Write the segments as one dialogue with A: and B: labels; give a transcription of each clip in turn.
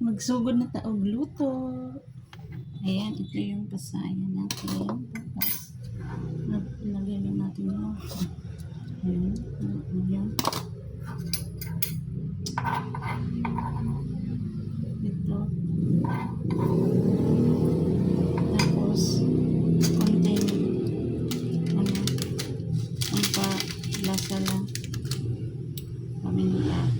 A: Magsugod na taog luto. Ayan, ito yung pasayan natin. Tapos, lagyan lang natin yung ayan, ayan. Ito. Tapos, konting ang lasa lang. Paminta.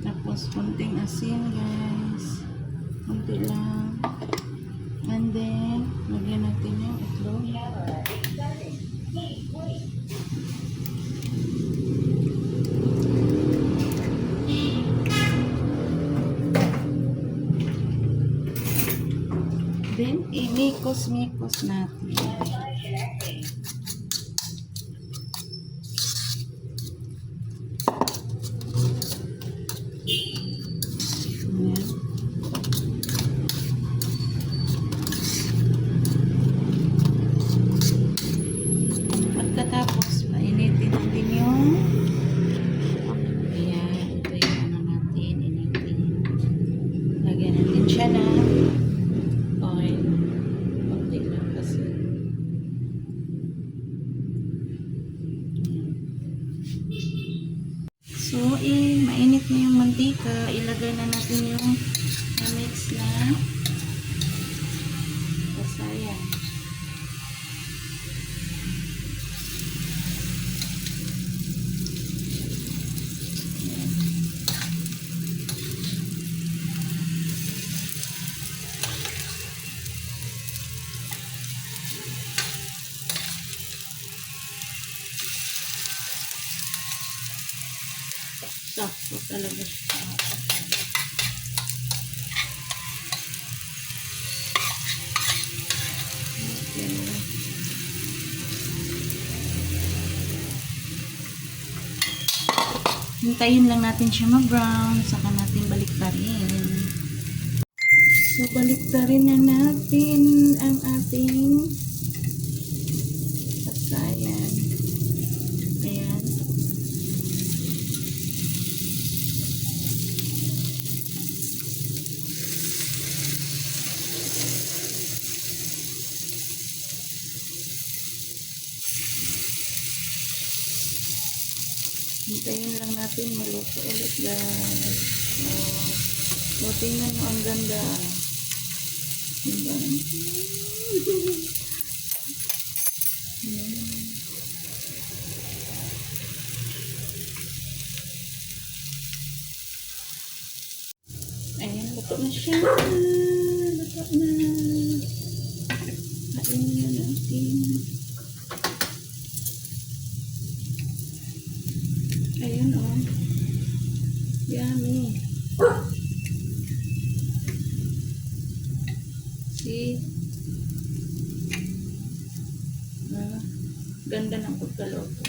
A: Tapos, konting asin, guys. Konti lang. And then, lagyan natin yung itlog. Then, imikos-mikos natin. Pagkatapos, painitin natin yung ayan, ito yung ano natin, initin. Lagyan natin siya na oil. Kunti lang kasi. So, mainit na yung mantika. Ilagay na natin yung na-mix na pasayan. Sakto talaga siya. Okay. Hintayin lang natin siya mag-brown, saka natin baliktarin. So, baliktarin na natin ang ating pasayan. Ayan. Hintayin lang natin maluto ulit, guys. So, tingnan mo, ang ganda. Diba? Ayan, luto na siya. Luto na. Kain na natin. Ayan, oh. Yummy. See? Ganda ng pagkaluto.